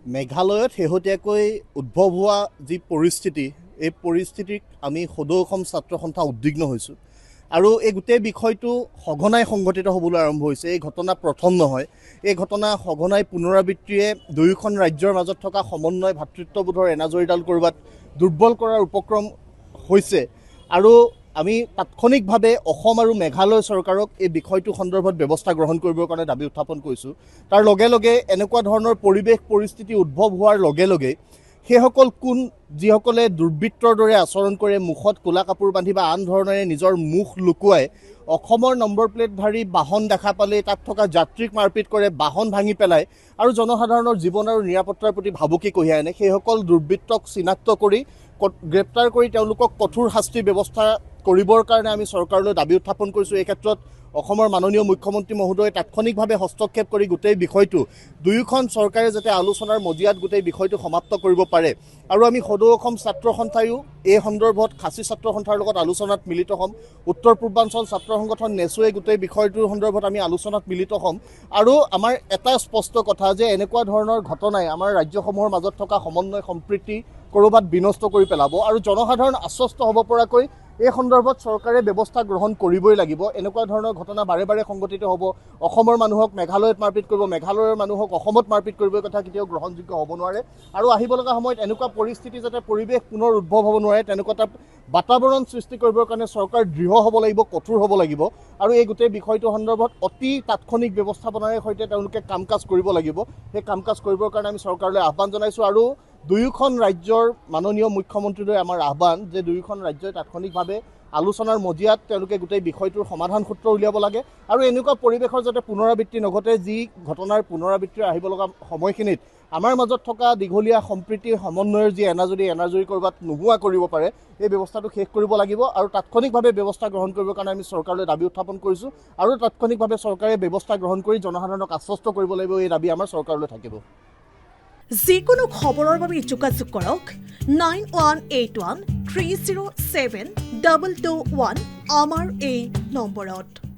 মেঘালয়ত শেহতীয়াকৈ উদ্ভৱ হোৱা যি পৰিস্থিতি, এই পৰিস্থিতিক আমি সদৌ অসম ছাত্ৰ সন্থা উদ্বিগ্ন হৈছোঁ আৰু এই গোটেই বিষয়টো সঘনাই সংঘটিত হ'বলৈ আৰম্ভ হৈছে। এই ঘটনা প্ৰথম নহয়, এই ঘটনা সঘনাই পুনৰাবৃত্তিয়ে দুয়োখন ৰাজ্যৰ মাজত থকা সমন্বয় ভাতৃত্ববোধৰ এনাজৰীডাল ক'ৰবাত দুৰ্বল কৰাৰ উপক্ৰম হৈছে আৰু আমি তাৎক্ষণিকভাৱে অসম আৰু মেঘালয় চৰকাৰক এই বিষয়টো সন্দৰ্ভত ব্যৱস্থা গ্ৰহণ কৰিবৰ কাৰণে দাবী উত্থাপন কৰিছোঁ। তাৰ লগে লগে এনেকুৱা ধৰণৰ পৰিৱেশ পৰিস্থিতি উদ্ভৱ হোৱাৰ লগে লগে সেইসকল কোন যিসকলে দুৰ্বৃত্তৰ দৰে আচৰণ কৰে, মুখত ক'লা কাপোৰ বান্ধি বা আন ধৰণেৰে নিজৰ মুখ লুকুৱাই অসমৰ নম্বৰ প্লেটধাৰী বাহন দেখা পালেই তাত থকা যাত্ৰীক মাৰপিট কৰে, বাহন ভাঙি পেলায় আৰু জনসাধাৰণৰ জীৱন আৰু নিৰাপত্তাৰ প্ৰতি ভাবুকি কঢ়িয়াই আনে, সেইসকল দুৰ্বৃত্তক চিনাক্ত কৰি গ্ৰেপ্তাৰ কৰি তেওঁলোকক কঠোৰ শাস্তিৰ ব্যৱস্থা কৰিবৰ কাৰণে আমি চৰকাৰলৈ দাবী উত্থাপন কৰিছোঁ। এই ক্ষেত্ৰত অসমৰ মাননীয় মুখ্যমন্ত্ৰী মহোদয়ে তাৎক্ষণিকভাৱে হস্তক্ষেপ কৰি গোটেই বিষয়টো দুয়োখন চৰকাৰে যাতে আলোচনাৰ মজিয়াত গোটেই বিষয়টো সমাপ্ত কৰিব পাৰে আৰু আমি সদৌ অসম ছাত্ৰ সন্থায়ো এই সন্দৰ্ভত খাচী ছাত্ৰ সন্থাৰ লগত আলোচনাত মিলিত হ'ম। উত্তৰ পূৰ্বাঞ্চল ছাত্ৰ সংগঠন নেচুৱে গোটেই বিষয়টোৰ সন্দৰ্ভত আমি আলোচনাত মিলিত হ'ম আৰু আমাৰ এটা স্পষ্ট কথা যে এনেকুৱা ধৰণৰ ঘটনাই আমাৰ ৰাজ্যসমূহৰ মাজত থকা সমন্বয় সম্প্ৰীতি ক'ৰবাত বিনষ্ট কৰি পেলাব আৰু জনসাধাৰণ আশ্বস্ত হ'ব পৰাকৈ এই সন্দৰ্ভত চৰকাৰে ব্যৱস্থা গ্ৰহণ কৰিবই লাগিব। এনেকুৱা ধৰণৰ ঘটনা বাৰে বাৰে সংঘটিত হ'ব। অসমৰ মানুহক মেঘালয়ত মাৰপিট কৰিব, মেঘালয়ৰ মানুহক অসমত মাৰপিট কৰিব, এই কথা কেতিয়াও গ্ৰহণযোগ্য হ'ব নোৱাৰে আৰু আহিব লগা সময়ত এনেকুৱা পৰিস্থিতি যাতে পৰিৱেশ পুনৰ উদ্ভৱ হ'ব নোৱাৰে তেনেকুৱা এটা বাতাবৰণ সৃষ্টি কৰিবৰ কাৰণে চৰকাৰ দৃঢ় হ'ব লাগিব, কঠোৰ হ'ব লাগিব আৰু এই গোটেই বিষয়টো সন্দৰ্ভত অতি তাৎক্ষণিক ব্যৱস্থাপনাৰে সৈতে তেওঁলোকে কাম কাজ কৰিব লাগিব। সেই কাম কাজ কৰিবৰ কাৰণে আমি চৰকাৰলৈ আহ্বান জনাইছোঁ আৰু দুয়োখন ৰাজ্যৰ মাননীয় মুখ্যমন্ত্ৰীলৈ আমাৰ আহ্বান যে দুয়োখন ৰাজ্যই তাৎক্ষণিকভাৱে আলোচনাৰ মজিয়াত তেওঁলোকে গোটেই বিষয়টোৰ সমাধান সূত্ৰ উলিয়াব লাগে আৰু এনেকুৱা পৰিৱেশৰ যাতে পুনৰাবৃত্তি নঘটে, যি ঘটনাৰ পুনৰাবৃত্তি আহিব লগা সময়খিনিত আমাৰ মাজত থকা দীঘলীয়া সম্প্ৰীতি সমন্বয়ৰ যি এনাজৰী ক'ৰবাত নোহোৱা কৰিব পাৰে, এই ব্যৱস্থাটো শেষ কৰিব লাগিব আৰু তাৎক্ষণিকভাৱে ব্যৱস্থা গ্ৰহণ কৰিবৰ কাৰণে আমি চৰকাৰলৈ দাবী উত্থাপন কৰিছোঁ আৰু তাৎক্ষণিকভাৱে চৰকাৰে ব্যৱস্থা গ্ৰহণ কৰি জনসাধাৰণক আশ্বস্ত কৰিব লাগিব। এই দাবী আমাৰ চৰকাৰলৈ থাকিব। যিকোনো খবৰৰ বাবে যোগাযোগ কৰক 9181 307 221 আমাৰ এই নম্বৰত।